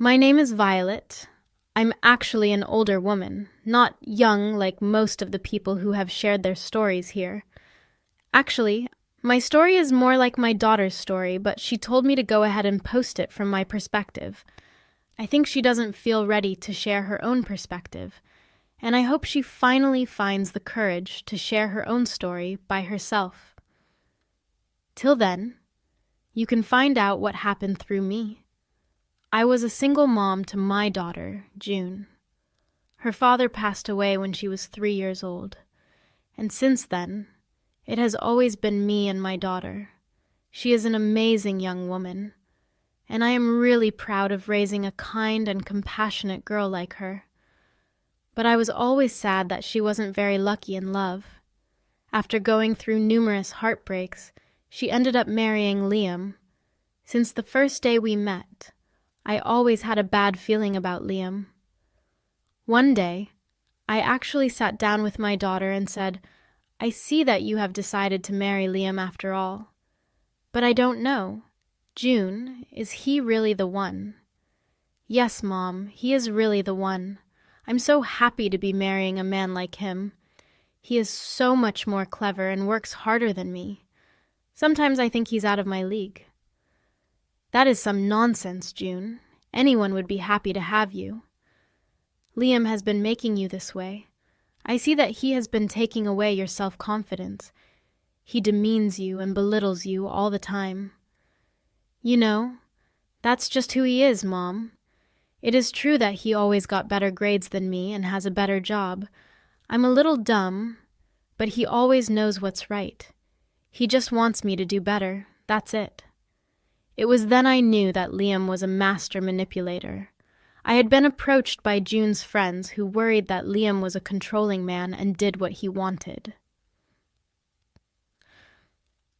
My name is Violet. I'm actually an older woman, not young like most of the people who have shared their stories here. Actually, my story is more like my daughter's story, but she told me to go ahead and post it from my perspective. I think she doesn't feel ready to share her own perspective, and I hope she finally finds the courage to share her own story by herself. Till then, you can find out what happened through me. I was a single mom to my daughter, June. Her father passed away when she was 3 years old, and since then, it has always been me and my daughter. She is an amazing young woman, and I am really proud of raising a kind and compassionate girl like her. But I was always sad that she wasn't very lucky in love. After going through numerous heartbreaks, she ended up marrying Liam. Since the first day we met, I always had a bad feeling about Liam. One day, I actually sat down with my daughter and said, "I see that you have decided to marry Liam after all. But I don't know. June, is he really the one?" "Yes, Mom, he is really the one. I'm so happy to be marrying a man like him. He is so much more clever and works harder than me. Sometimes I think he's out of my league." "That is some nonsense, June. Anyone would be happy to have you." "Liam has been making you this way. I see that he has been taking away your self-confidence. He demeans you and belittles you all the time." "You know, that's just who he is, Mom. It is true that he always got better grades than me and has a better job. I'm a little dumb, but he always knows what's right. He just wants me to do better, that's it." It was then I knew that Liam was a master manipulator. I had been approached by June's friends who worried that Liam was a controlling man and did what he wanted.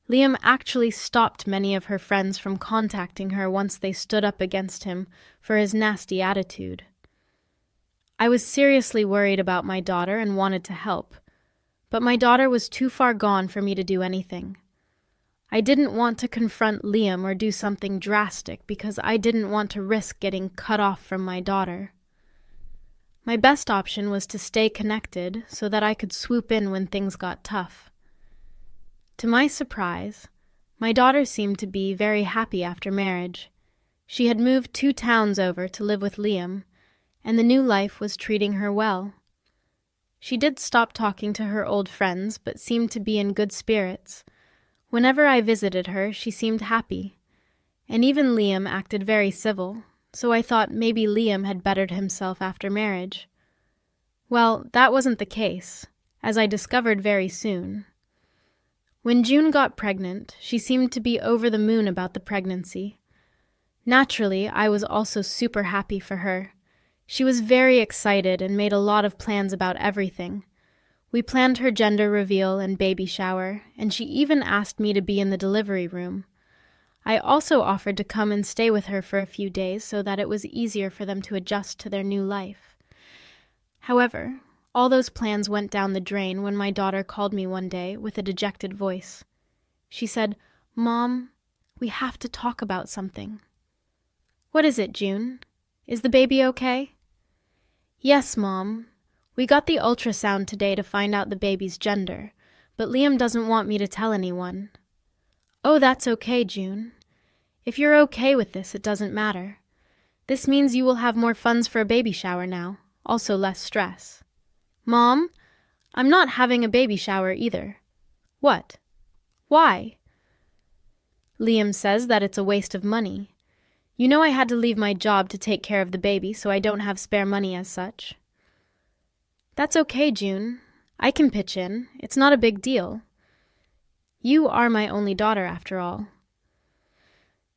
Liam actually stopped many of her friends from contacting her once they stood up against him for his nasty attitude. I was seriously worried about my daughter and wanted to help, but my daughter was too far gone for me to do anything. I didn't want to confront Liam or do something drastic because I didn't want to risk getting cut off from my daughter. My best option was to stay connected so that I could swoop in when things got tough. To my surprise, my daughter seemed to be very happy after marriage. She had moved 2 towns over to live with Liam, and the new life was treating her well. She did stop talking to her old friends, but seemed to be in good spirits. Whenever I visited her, she seemed happy, and even Liam acted very civil, so I thought maybe Liam had bettered himself after marriage. Well, that wasn't the case, as I discovered very soon. When June got pregnant, she seemed to be over the moon about the pregnancy. Naturally, I was also super happy for her. She was very excited and made a lot of plans about everything. We planned her gender reveal and baby shower, and she even asked me to be in the delivery room. I also offered to come and stay with her for a few days so that it was easier for them to adjust to their new life. However, all those plans went down the drain when my daughter called me one day with a dejected voice. She said, "Mom, we have to talk about something." "What is it, June? Is the baby okay?" "Yes, Mom. We got the ultrasound today to find out the baby's gender, but Liam doesn't want me to tell anyone." "Oh, that's okay, June. If you're okay with this, it doesn't matter. This means you will have more funds for a baby shower now, also less stress." "Mom, I'm not having a baby shower either." "What? Why?" "Liam says that it's a waste of money. You know I had to leave my job to take care of the baby, so I don't have spare money as such." "That's okay, June. I can pitch in. It's not a big deal. You are my only daughter, after all."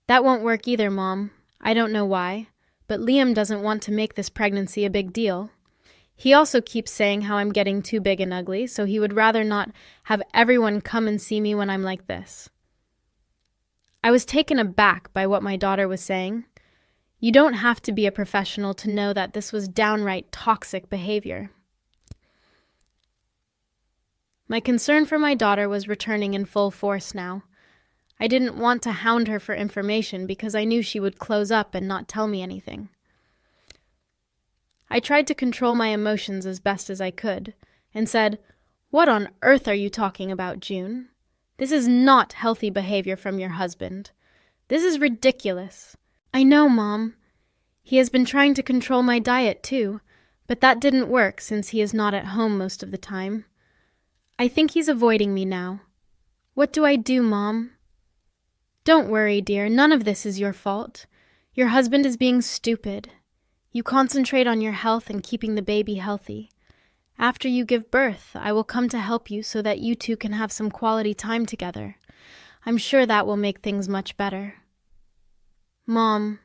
"That won't work either, Mom. I don't know why, but Liam doesn't want to make this pregnancy a big deal. He also keeps saying how I'm getting too big and ugly, so he would rather not have everyone come and see me when I'm like this." I was taken aback by what my daughter was saying. You don't have to be a professional to know that this was downright toxic behavior. My concern for my daughter was returning in full force now. I didn't want to hound her for information because I knew she would close up and not tell me anything. I tried to control my emotions as best as I could, and said, "What on earth are you talking about, June? This is not healthy behavior from your husband. This is ridiculous." "I know, Mom. He has been trying to control my diet, too, but that didn't work since he is not at home most of the time. I think he's avoiding me now. What do I do, Mom?" "Don't worry, dear. None of this is your fault. Your husband is being stupid. You concentrate on your health and keeping the baby healthy. After you give birth, I will come to help you so that you two can have some quality time together. I'm sure that will make things much better." "Mom,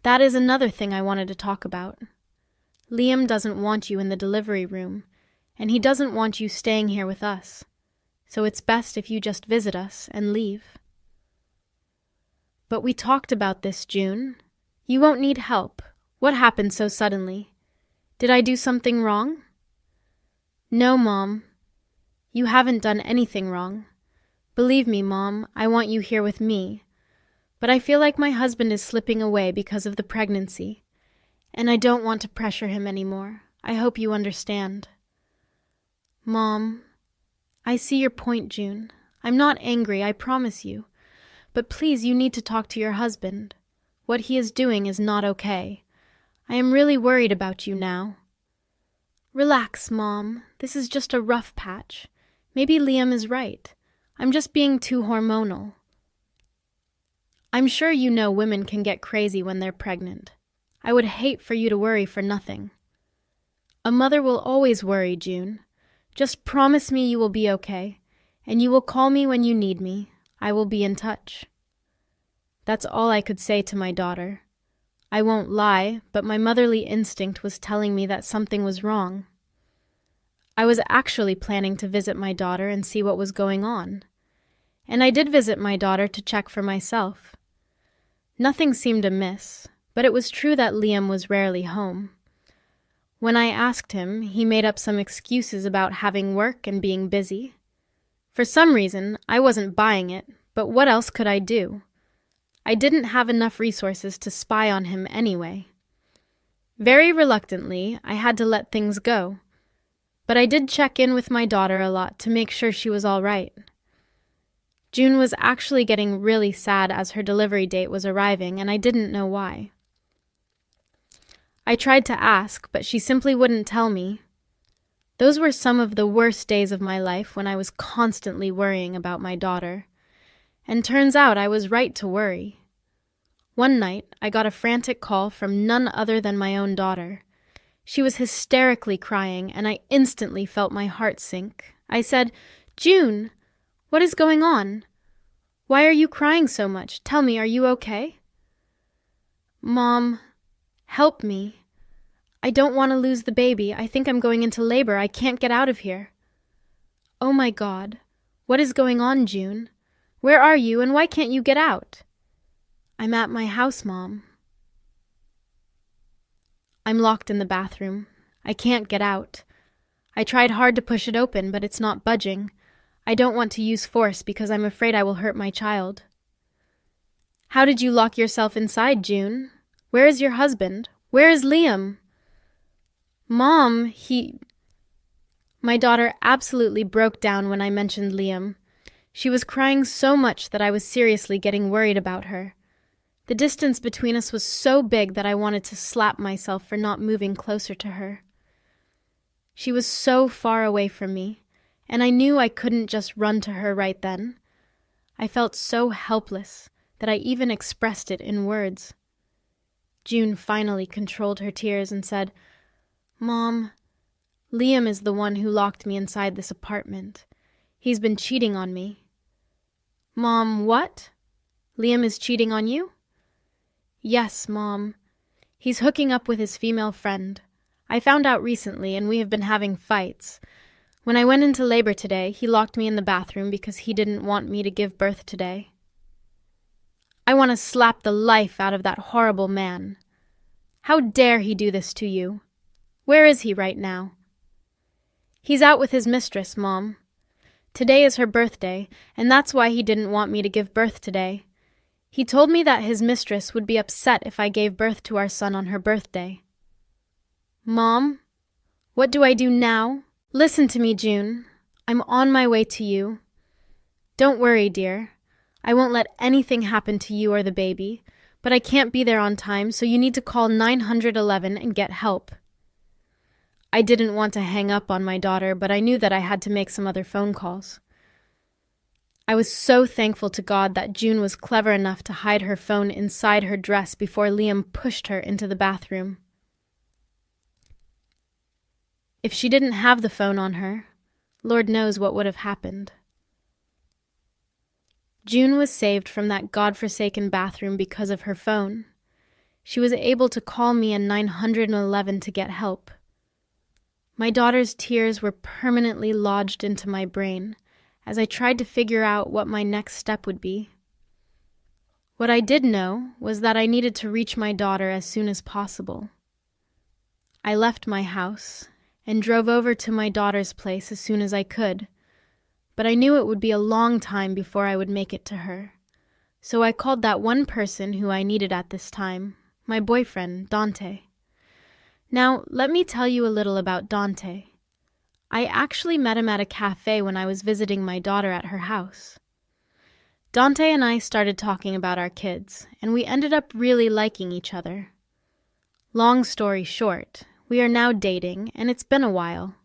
that is another thing I wanted to talk about. Liam doesn't want you in the delivery room, and he doesn't want you staying here with us. So it's best if you just visit us and leave." "But we talked about this, June. You won't need help. What happened so suddenly? Did I do something wrong?" "No, Mom. You haven't done anything wrong. Believe me, Mom, I want you here with me. But I feel like my husband is slipping away because of the pregnancy, and I don't want to pressure him anymore. I hope you understand." "Mom, I see your point, June. I'm not angry, I promise you. But please, you need to talk to your husband. What he is doing is not okay. I am really worried about you now." "Relax, Mom. This is just a rough patch. Maybe Liam is right. I'm just being too hormonal." "I'm sure you know women can get crazy when they're pregnant. I would hate for you to worry for nothing." "A mother will always worry, June. Just promise me you will be okay, and you will call me when you need me. I will be in touch." That's all I could say to my daughter. I won't lie, but my motherly instinct was telling me that something was wrong. I was actually planning to visit my daughter and see what was going on. And I did visit my daughter to check for myself. Nothing seemed amiss, but it was true that Liam was rarely home. When I asked him, he made up some excuses about having work and being busy. For some reason, I wasn't buying it, but what else could I do? I didn't have enough resources to spy on him anyway. Very reluctantly, I had to let things go. But I did check in with my daughter a lot to make sure she was all right. June was actually getting really sad as her delivery date was arriving, and I didn't know why. I tried to ask, but she simply wouldn't tell me. Those were some of the worst days of my life when I was constantly worrying about my daughter. And turns out I was right to worry. One night, I got a frantic call from none other than my own daughter. She was hysterically crying, and I instantly felt my heart sink. I said, "June, what is going on? Why are you crying so much? Tell me, are you okay?" "Mom, help me. I don't want to lose the baby. I think I'm going into labor. I can't get out of here." "Oh my God. What is going on, June? Where are you, and why can't you get out?" "I'm at my house, Mom. I'm locked in the bathroom. I can't get out. I tried hard to push it open, but it's not budging. I don't want to use force because I'm afraid I will hurt my child." "How did you lock yourself inside, June? Where is your husband? Where is Liam?" "Mom, My daughter absolutely broke down when I mentioned Liam. She was crying so much that I was seriously getting worried about her. The distance between us was so big that I wanted to slap myself for not moving closer to her. She was so far away from me, and I knew I couldn't just run to her right then. I felt so helpless that I even expressed it in words. June finally controlled her tears and said, "Mom, Liam is the one who locked me inside this apartment. He's been cheating on me." "Mom, what? Liam is cheating on you?" "Yes, Mom. He's hooking up with his female friend. I found out recently, and we have been having fights. When I went into labor today, he locked me in the bathroom because he didn't want me to give birth today. I want to slap the life out of that horrible man. How dare he do this to you? Where is he right now?" "He's out with his mistress, Mom. Today is her birthday, and that's why he didn't want me to give birth today. He told me that his mistress would be upset if I gave birth to our son on her birthday." Mom, what do I do now? Listen to me, June. I'm on my way to you. Don't worry, dear. I won't let anything happen to you or the baby, but I can't be there on time, so you need to call 911 and get help. I didn't want to hang up on my daughter, but I knew that I had to make some other phone calls. I was so thankful to God that June was clever enough to hide her phone inside her dress before Liam pushed her into the bathroom. If she didn't have the phone on her, Lord knows what would have happened. June was saved from that godforsaken bathroom because of her phone. She was able to call me and 911 to get help. My daughter's tears were permanently lodged into my brain as I tried to figure out what my next step would be. What I did know was that I needed to reach my daughter as soon as possible. I left my house and drove over to my daughter's place as soon as I could, but I knew it would be a long time before I would make it to her. So I called that one person who I needed at this time, my boyfriend, Dante. Now, let me tell you a little about Dante. I actually met him at a cafe when I was visiting my daughter at her house. Dante and I started talking about our kids, and we ended up really liking each other. Long story short, we are now dating, and it's been a while.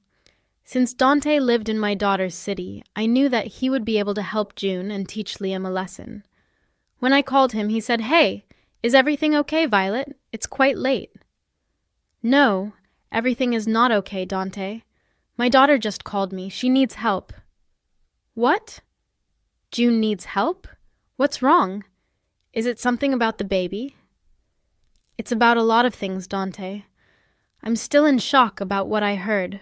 Since Dante lived in my daughter's city, I knew that he would be able to help June and teach Liam a lesson. When I called him, he said, "Hey, is everything okay, Violet? It's quite late." "No, everything is not okay, Dante. My daughter just called me. She needs help." "What? June needs help? What's wrong? Is it something about the baby?" "It's about a lot of things, Dante. I'm still in shock about what I heard.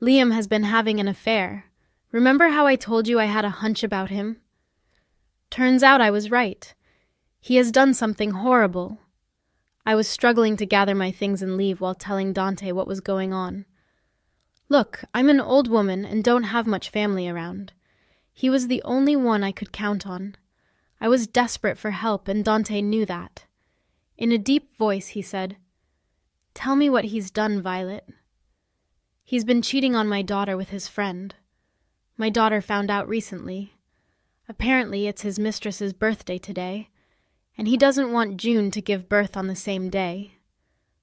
Liam has been having an affair. Remember how I told you I had a hunch about him? Turns out I was right. He has done something horrible." I was struggling to gather my things and leave while telling Dante what was going on. Look, I'm an old woman and don't have much family around. He was the only one I could count on. I was desperate for help, and Dante knew that. In a deep voice, he said, "Tell me what he's done, Violet." "He's been cheating on my daughter with his friend. My daughter found out recently. Apparently it's his mistress's birthday today, and he doesn't want June to give birth on the same day.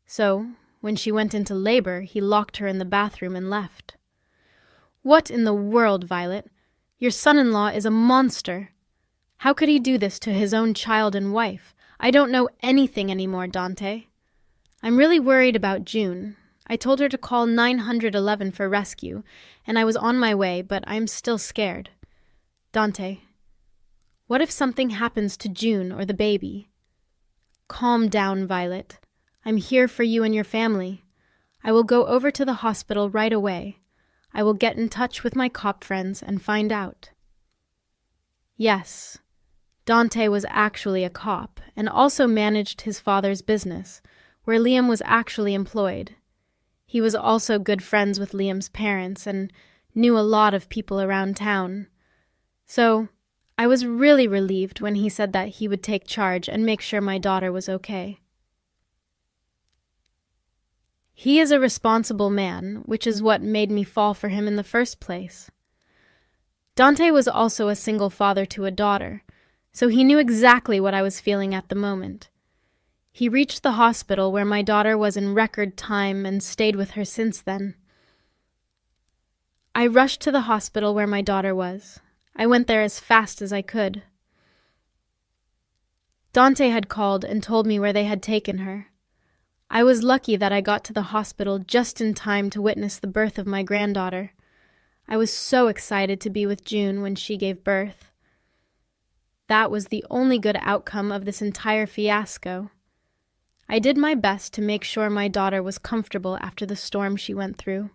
So, when she went into labor, he locked her in the bathroom and left." "What in the world, Violet? Your son-in-law is a monster. How could he do this to his own child and wife? I don't know anything anymore, Dante. I'm really worried about June. I told her to call 911 for rescue, and I was on my way, but I'm still scared. Dante, what if something happens to June or the baby?" "Calm down, Violet. I'm here for you and your family. I will go over to the hospital right away. I will get in touch with my cop friends and find out." Yes, Dante was actually a cop and also managed his father's business, where Liam was actually employed. He was also good friends with Liam's parents and knew a lot of people around town. So, I was really relieved when he said that he would take charge and make sure my daughter was okay. He is a responsible man, which is what made me fall for him in the first place. Dante was also a single father to a daughter, so he knew exactly what I was feeling at the moment. He reached the hospital where my daughter was in record time and stayed with her since then. I rushed to the hospital where my daughter was. I went there as fast as I could. Dante had called and told me where they had taken her. I was lucky that I got to the hospital just in time to witness the birth of my granddaughter. I was so excited to be with June when she gave birth. That was the only good outcome of this entire fiasco. I did my best to make sure my daughter was comfortable after the storm she went through.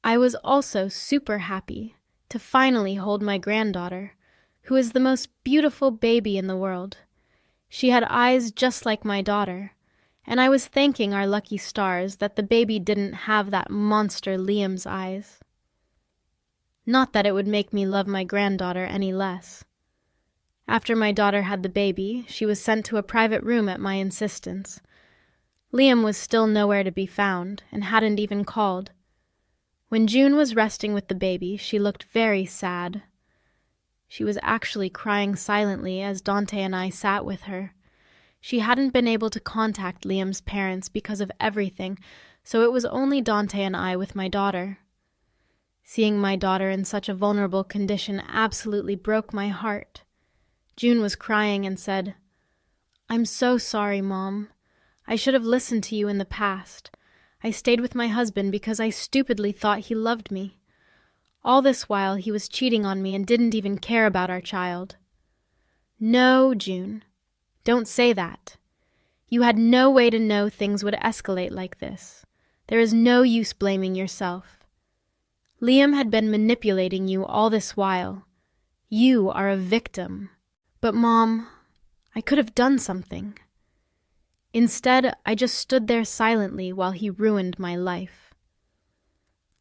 I was also super happy to finally hold my granddaughter, who is the most beautiful baby in the world. She had eyes just like my daughter, and I was thanking our lucky stars that the baby didn't have that monster Liam's eyes. Not that it would make me love my granddaughter any less. After my daughter had the baby, she was sent to a private room at my insistence. Liam was still nowhere to be found and hadn't even called. When June was resting with the baby, she looked very sad. She was actually crying silently as Dante and I sat with her. She hadn't been able to contact Liam's parents because of everything, so it was only Dante and I with my daughter. Seeing my daughter in such a vulnerable condition absolutely broke my heart. June was crying and said, "I'm so sorry, Mom. I should have listened to you in the past. I stayed with my husband because I stupidly thought he loved me. All this while he was cheating on me and didn't even care about our child." "No, June. Don't say that. You had no way to know things would escalate like this. There is no use blaming yourself. Liam had been manipulating you all this while. You are a victim." "But, Mom, I could have done something." Instead, I just stood there silently while he ruined my life.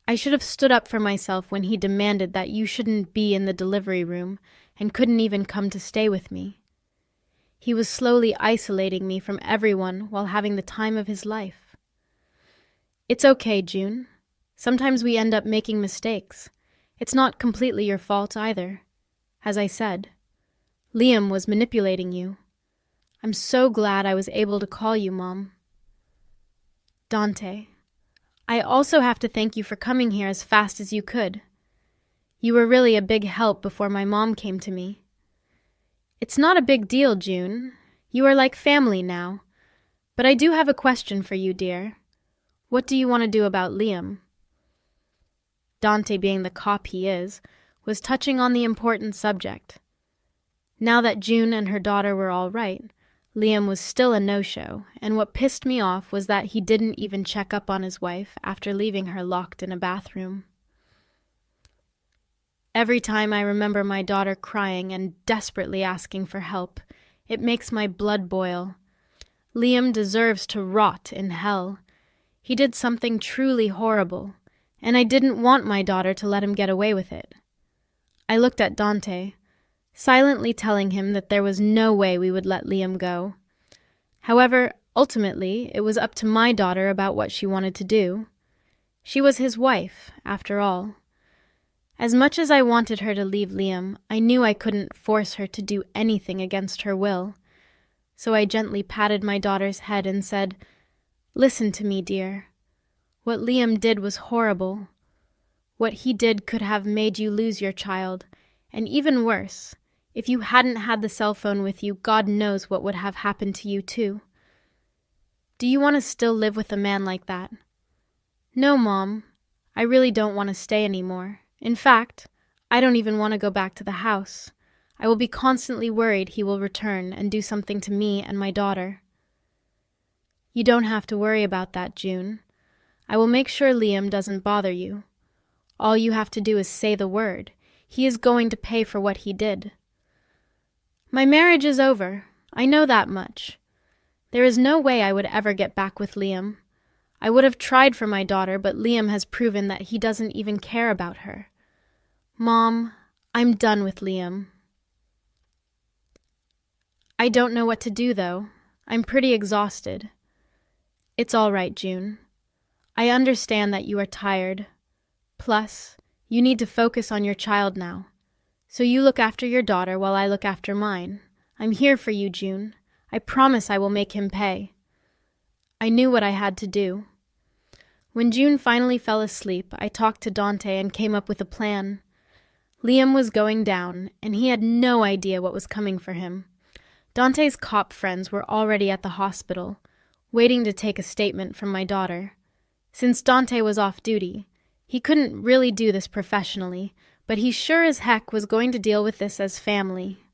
I should have stood up for myself when he demanded that you shouldn't be in the delivery room and couldn't even come to stay with me. He was slowly isolating me from everyone while having the time of his life. "It's okay, June. Sometimes we end up making mistakes. It's not completely your fault either. As I said, Liam was manipulating you. I'm so glad I was able to call you, Mom." "Dante, I also have to thank you for coming here as fast as you could. You were really a big help before my mom came to me." "It's not a big deal, June. You are like family now. But I do have a question for you, dear. What do you want to do about Liam?" Dante, being the cop he is, was touching on the important subject. Now that June and her daughter were all right, Liam was still a no-show, and what pissed me off was that he didn't even check up on his wife after leaving her locked in a bathroom. Every time I remember my daughter crying and desperately asking for help, it makes my blood boil. Liam deserves to rot in hell. He did something truly horrible, and I didn't want my daughter to let him get away with it. I looked at Dante, silently telling him that there was no way we would let Liam go. However, ultimately, it was up to my daughter about what she wanted to do. She was his wife, after all. As much as I wanted her to leave Liam, I knew I couldn't force her to do anything against her will. So I gently patted my daughter's head and said, "Listen to me, dear. What Liam did was horrible. What he did could have made you lose your child, and even worse, if you hadn't had the cell phone with you, God knows what would have happened to you too. Do you want to still live with a man like that?" "No, Mom. I really don't want to stay anymore. In fact, I don't even want to go back to the house. I will be constantly worried he will return and do something to me and my daughter." "You don't have to worry about that, June. I will make sure Liam doesn't bother you. All you have to do is say the word. He is going to pay for what he did." "My marriage is over. I know that much. There is no way I would ever get back with Liam. I would have tried for my daughter, but Liam has proven that he doesn't even care about her. Mom, I'm done with Liam." "I don't know what to do, though. I'm pretty exhausted." "It's all right, June. I understand that you are tired. Plus, you need to focus on your child now. So you look after your daughter while I look after mine. I'm here for you, June. I promise I will make him pay." I knew what I had to do. When June finally fell asleep, I talked to Dante and came up with a plan. Liam was going down, and he had no idea what was coming for him. Dante's cop friends were already at the hospital, waiting to take a statement from my daughter. Since Dante was off duty, he couldn't really do this professionally, but he sure as heck was going to deal with this as family.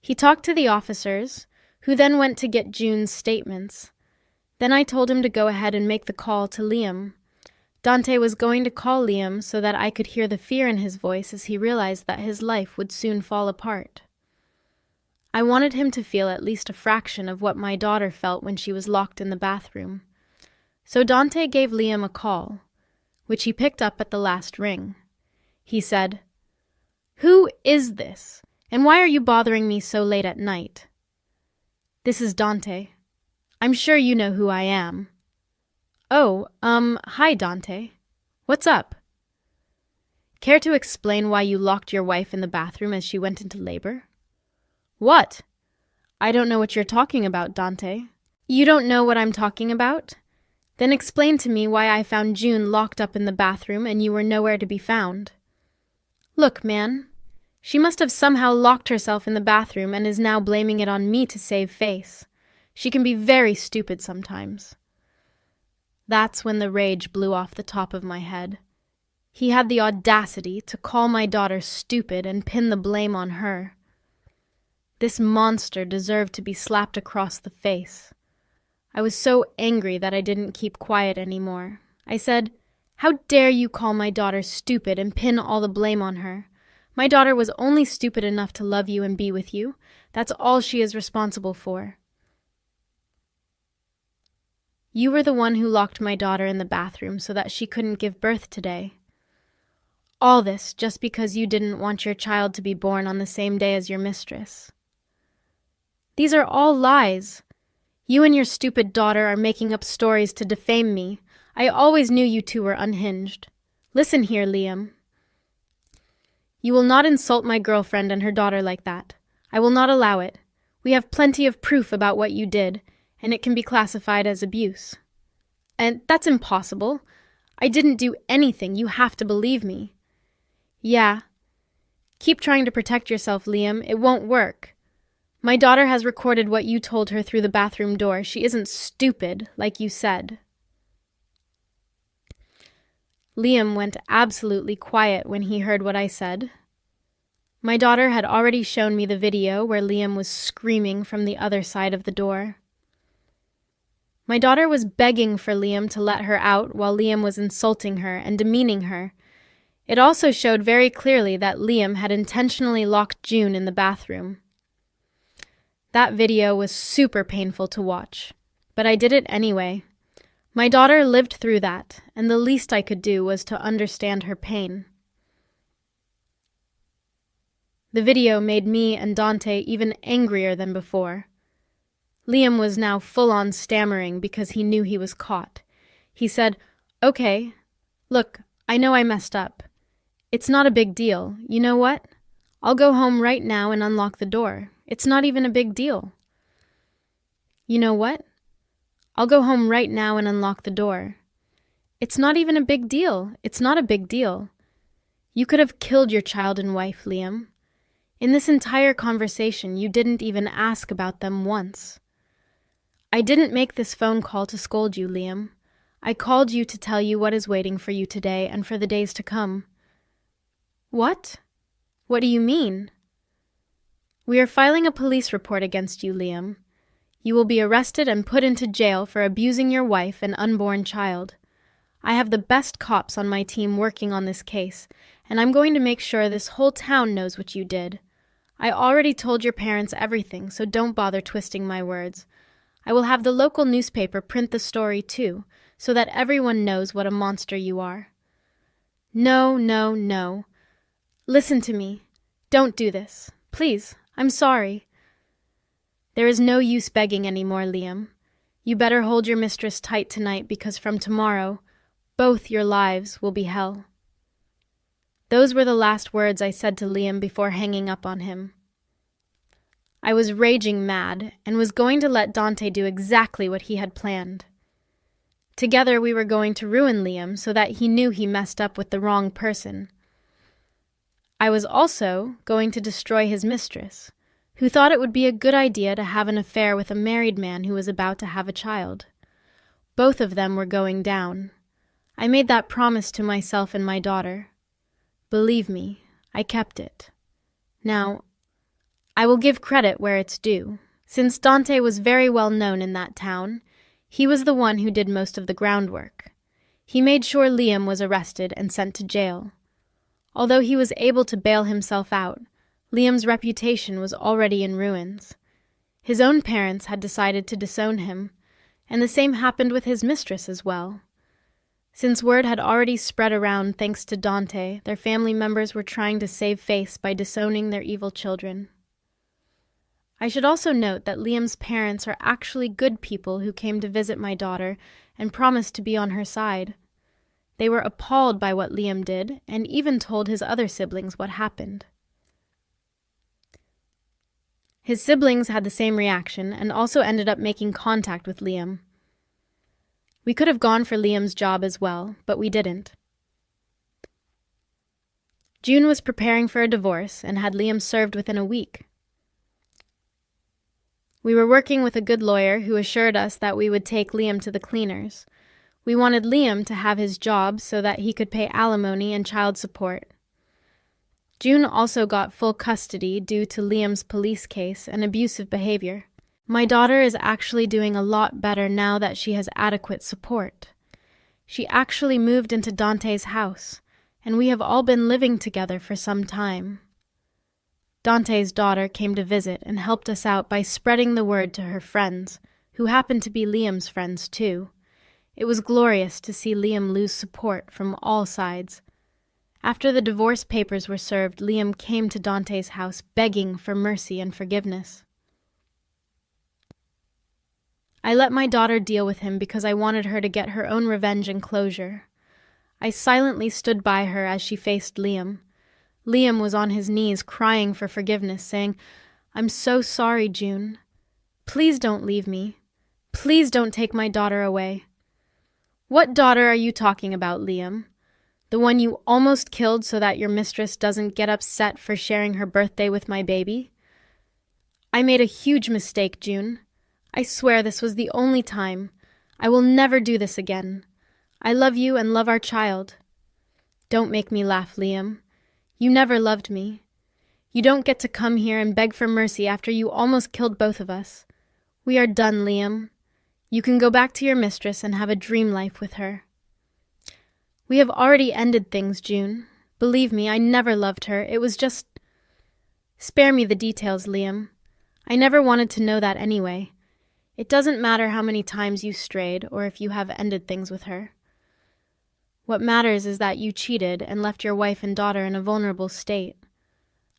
He talked to the officers, who then went to get June's statements. Then I told him to go ahead and make the call to Liam. Dante was going to call Liam so that I could hear the fear in his voice as he realized that his life would soon fall apart. I wanted him to feel at least a fraction of what my daughter felt when she was locked in the bathroom. So Dante gave Liam a call, which he picked up at the last ring. He said, "Who is this? And why are you bothering me so late at night?" "This is Dante. I'm sure you know who I am. Oh, hi, Dante. What's up? Care to explain why you locked your wife in the bathroom as she went into labor? What? I don't know what you're talking about, Dante. You don't know what I'm talking about? Then explain to me why I found June locked up in the bathroom and you were nowhere to be found. Look, man, she must have somehow locked herself in the bathroom and is now blaming it on me to save face. She can be very stupid sometimes. That's when the rage blew off the top of my head. He had the audacity to call my daughter stupid and pin the blame on her. This monster deserved to be slapped across the face. I was so angry that I didn't keep quiet anymore. I said, "How dare you call my daughter stupid and pin all the blame on her? My daughter was only stupid enough to love you and be with you. That's all she is responsible for. You were the one who locked my daughter in the bathroom so that she couldn't give birth today. All this just because you didn't want your child to be born on the same day as your mistress. These are all lies. You and your stupid daughter are making up stories to defame me. I always knew you two were unhinged. Listen here, Liam. You will not insult my girlfriend and her daughter like that. I will not allow it. We have plenty of proof about what you did, and it can be classified as abuse. And that's impossible. I didn't do anything. You have to believe me. Yeah. Keep trying to protect yourself, Liam. It won't work. My daughter has recorded what you told her through the bathroom door. She isn't stupid, like you said. Liam went absolutely quiet when he heard what I said. My daughter had already shown me the video where Liam was screaming from the other side of the door. My daughter was begging for Liam to let her out while Liam was insulting her and demeaning her. It also showed very clearly that Liam had intentionally locked June in the bathroom. That video was super painful to watch, but I did it anyway. My daughter lived through that, and the least I could do was to understand her pain. The video made me and Dante even angrier than before. Liam was now full-on stammering because he knew he was caught. He said, "Okay, look, I know I messed up. It's not a big deal. You know what? I'll go home right now and unlock the door. It's not even a big deal." You know what? I'll go home right now and unlock the door. It's not even a big deal. It's not a big deal. You could have killed your child and wife, Liam. In this entire conversation, you didn't even ask about them once. I didn't make this phone call to scold you, Liam. I called you to tell you what is waiting for you today and for the days to come. What? What do you mean? We are filing a police report against you, Liam. You will be arrested and put into jail for abusing your wife and unborn child. I have the best cops on my team working on this case, and I'm going to make sure this whole town knows what you did. I already told your parents everything, so don't bother twisting my words. I will have the local newspaper print the story too, so that everyone knows what a monster you are. No, no, no. Listen to me. Don't do this. Please, I'm sorry. There is no use begging anymore, Liam. You better hold your mistress tight tonight because from tomorrow, both your lives will be hell. Those were the last words I said to Liam before hanging up on him. I was raging mad and was going to let Dante do exactly what he had planned. Together we were going to ruin Liam so that he knew he messed up with the wrong person. I was also going to destroy his mistress, who thought it would be a good idea to have an affair with a married man who was about to have a child. Both of them were going down. I made that promise to myself and my daughter. Believe me, I kept it. Now, I will give credit where it's due. Since Dante was very well known in that town, he was the one who did most of the groundwork. He made sure Liam was arrested and sent to jail. Although he was able to bail himself out, Liam's reputation was already in ruins. His own parents had decided to disown him, and the same happened with his mistress as well. Since word had already spread around thanks to Dante, their family members were trying to save face by disowning their evil children. I should also note that Liam's parents are actually good people who came to visit my daughter and promised to be on her side. They were appalled by what Liam did and even told his other siblings what happened. His siblings had the same reaction and also ended up making contact with Liam. We could have gone for Liam's job as well, but we didn't. June was preparing for a divorce and had Liam served within a week. We were working with a good lawyer who assured us that we would take Liam to the cleaners. We wanted Liam to have his job so that he could pay alimony and child support. June also got full custody due to Liam's police case and abusive behavior. My daughter is actually doing a lot better now that she has adequate support. She actually moved into Dante's house, and we have all been living together for some time. Dante's daughter came to visit and helped us out by spreading the word to her friends, who happened to be Liam's friends too. It was glorious to see Liam lose support from all sides. After the divorce papers were served, Liam came to Dante's house begging for mercy and forgiveness. I let my daughter deal with him because I wanted her to get her own revenge and closure. I silently stood by her as she faced Liam. Liam was on his knees crying for forgiveness, saying, "I'm so sorry, June. Please don't leave me. Please don't take my daughter away." "What daughter are you talking about, Liam? The one you almost killed so that your mistress doesn't get upset for sharing her birthday with my baby?" "I made a huge mistake, June. I swear this was the only time. I will never do this again. I love you and love our child." "Don't make me laugh, Liam. You never loved me. You don't get to come here and beg for mercy after you almost killed both of us. We are done, Liam. You can go back to your mistress and have a dream life with her." "We have already ended things, June. Believe me, I never loved her. It was just—" "Spare me the details, Liam. I never wanted to know that anyway. It doesn't matter how many times you strayed or if you have ended things with her. What matters is that you cheated and left your wife and daughter in a vulnerable state.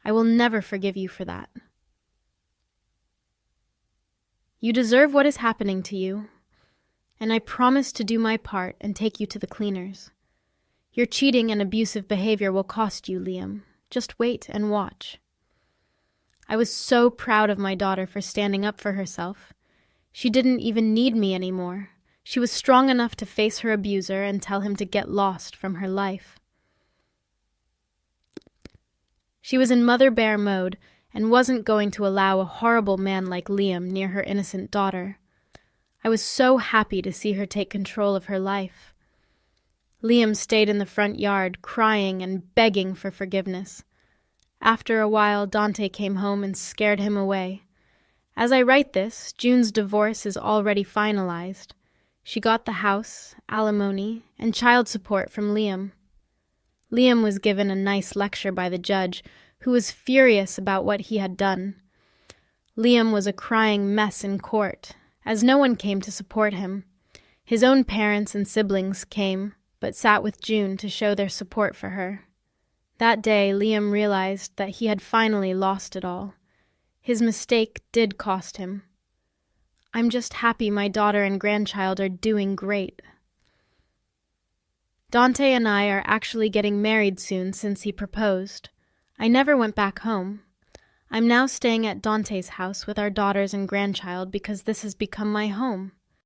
I will never forgive you for that. You deserve what is happening to you, and I promise to do my part and take you to the cleaners. Your cheating and abusive behavior will cost you, Liam. Just wait and watch." I was so proud of my daughter for standing up for herself. She didn't even need me anymore. She was strong enough to face her abuser and tell him to get lost from her life. She was in mother bear mode and wasn't going to allow a horrible man like Liam near her innocent daughter. I was so happy to see her take control of her life. Liam stayed in the front yard, crying and begging for forgiveness. After a while, Dante came home and scared him away. As I write this, June's divorce is already finalized. She got the house, alimony, and child support from Liam. Liam was given a nice lecture by the judge, who was furious about what he had done. Liam was a crying mess in court, as no one came to support him. His own parents and siblings came, but sat with June to show their support for her. That day, Liam realized that he had finally lost it all. His mistake did cost him. I'm just happy my daughter and grandchild are doing great. Dante and I are actually getting married soon since he proposed. I never went back home. I'm now staying at Dante's house with our daughters and grandchild because this has become my home.